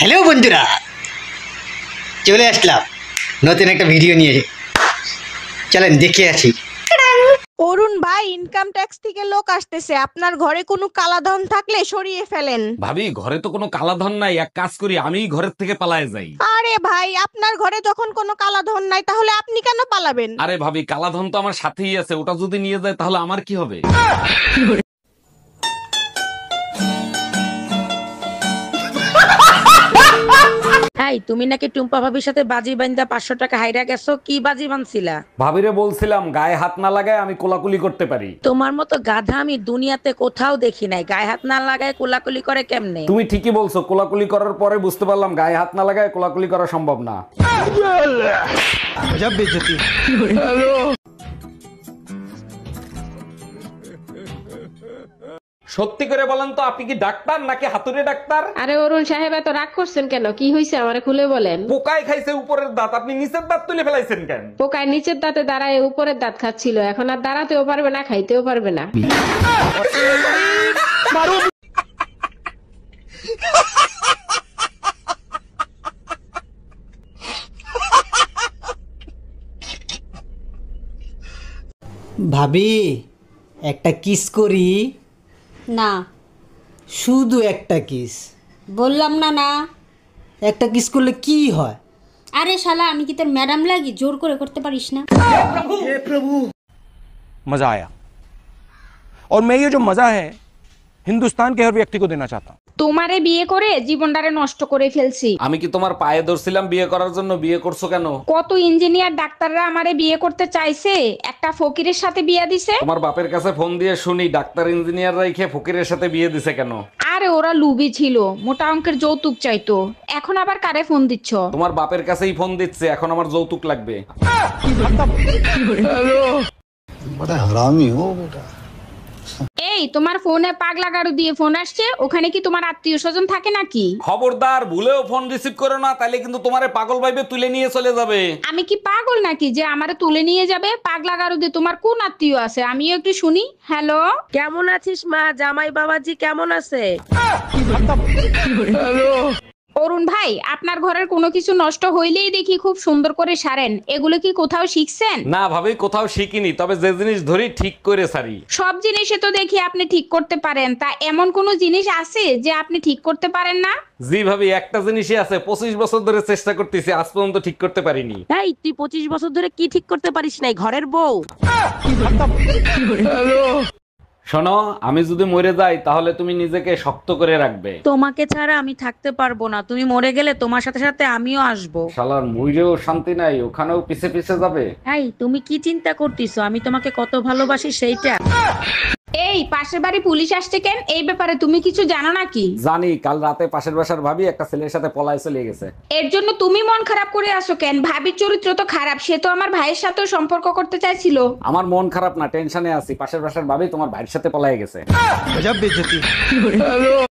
Hello বন্ধুরা, চলে আসলাম নতুন একটা ভিডিও নিয়ে। চলেন দেখে আসি। অরুণ ভাই, ইনকাম ট্যাক্স থেকে লোক আসতেছে, আপনার ঘরে কোনো কালাধন থাকলে সরিয়ে ফেলেন। ভাবি, ঘরে তো কোনো কালাধন নাই, এক কাজ করি আমি ঘরের থেকে পালায়ে যাই। আরে ভাই, আপনার ঘরে যখন কোনো কালাধন নাই তাহলে আপনি কেন পালাবেন? আরে ভাবি, কালাধন তো আমার সাথেই আছে, ওটা যদি নিয়ে যায় তাহলে আমার কি হবে? হাই, তুমি নাকি টুম্পা ভাবির সাথে বাজি বান্ধা 500 টাকা হাইরা গেছো, কি বাজি বানছিলা? ভাবিরে বলছিলাম গায়ে হাত না লাগায় আমি কোলাকুলি করতে পারি। তোমার মতো গাধা আমি দুনিয়াতে কোথাও দেখি নাই। গায়ে হাত না লাগায় কোলাকুলি করে কেমনে? তুমি ঠিকই বলছো, কোলাকুলি করার পরে বুঝতে পারলাম গায়ে হাত না লাগায় কোলাকুলি করা সম্ভব না। সত্যি করে বলেন তো, আপনি কি ডাক্তার নাকি হাতুড়ে ডাক্তার? আরে অরুণ সাহেব, এত রাগ করছেন কেন? কি হয়েছে আমারে খুলে বলেন। পোকায় খাইছে উপরের দাঁত, আপনি নিচের দাঁত তুলে ফেলাইছেন কেন? পোকায় নিচের দাঁতে দাঁড়ায় উপরের দাঁত খাচ্ছিল, এখন আর দাঁড়াতেও পারবে না, খাইতেও পারবে না। ভাবি, একটা কিস করি? না, শুধু একটা কিস। বললাম না না। একটা কিস করলে কি হয়? আরে শালা, আমি কি তোর ম্যাডাম লাগি? জোর করে করতে পারিস না। मज़ा आया और मैं ये जो मज़ा है हिंदुस्तान के हर व्यक्ति को देना चाहता हूँ। তোমারে বিয়ে করে জীবনটারে নষ্ট করে ফেলছি। আমি কি তোমার পায়ে ধরছিলাম বিয়ে করার জন্য? বিয়ে করছো কেন? কত ইঞ্জিনিয়ার ডাক্তাররা আমারে বিয়ে করতে চাইছে, একটা ফকিরের সাথে বিয়ে দিছে। তোমার বাপের কাছে ফোন দিয়ে শুনি ডাক্তার ইঞ্জিনিয়ার রাইখে ফকিরের সাথে বিয়ে দিছে কেন? আরে ওরা লুবি ছিল, মোটা অঙ্কের যৌতুক চাইতো। এখন আবার কারে ফোন দিচ্ছ? তোমার বাপের কাছেই ফোন দিচ্ছে, এখন আমার যৌতুক লাগবে। এই, তোমার ফোনে পাগলা গাড়ু দিয়ে ফোন আসছে, ওখানে কি তোমার আত্মীয় স্বজন থাকে নাকি? খবরদার, ভুলেও ফোন রিসিভ করো না, তাইলে কিন্তু তোমারে পাগল ভাইবে তুলে নিয়ে চলে যাবে। আমি কি পাগল নাকি যে আমারে তুলে নিয়ে যাবে? পাগলা গাড়ু দিয়ে তোমার কোন আত্মীয় আছে আমিও একটু শুনি। হ্যালো, কেমন আছিস মা? জামাই বাবাজি কেমন আছে? অরুণ ভাই, আপনার ঘরের কোনো কিছু নষ্ট হইলেই দেখি খুব সুন্দর করে সারেন, এগুলো কি কোথাও শিখছেন? না ভাবি, কোথাও শিখিনি, তবে যে জিনিস ধরি ঠিক করে সারি। সব জিনিসে তো দেখি আপনি ঠিক করতে পারেন, তা এমন কোন জিনিস আছে যে আপনি ঠিক করতে পারেন না? জি ভাবি, একটা জিনিসই আছে, 25 বছর ধরে চেষ্টা করতেছি, আজ পর্যন্ত ঠিক করতে পারিনি। এই, তুই 25 বছর ধরে কি ঠিক করতে পারিস নাই? ঘরের বউ। শোনো, আমি যদি মরে যাই তাহলে তুমি নিজেকে শক্ত করে রাখবে। তোমাকে ছাড়া আমি থাকতে পারবো না, তুমি মরে গেলে তোমার সাথে সাথে আমিও আসবো। শালার মইরেও শান্তি নাই, ওখানেও পিছে পিছে যাবে। এই, তুমি কি চিন্তা করতেছো আমি তোমাকে কত ভালোবাসি সেইটা? এই, পাশের বাড়ি পুলিশ আসছে কেন? এই ব্যাপারে তুমি কিছু জানো নাকি? জানি, কাল রাতে পাশের বাসার ভাবি একটা ছেলের সাথে পলায় চলে গেছে। এর জন্য তুমি মন খারাপ করে আসো কেন? ভাবির চরিত্র তো খারাপ, সে তো আমার ভাইয়ের সাথেও সম্পর্ক করতে চাইছিল। আমার মন খারাপ না, টেনশনে আছি। পাশের বাসার ভাবি তোমার ভাইয়ের সাথে পলায় গেছে।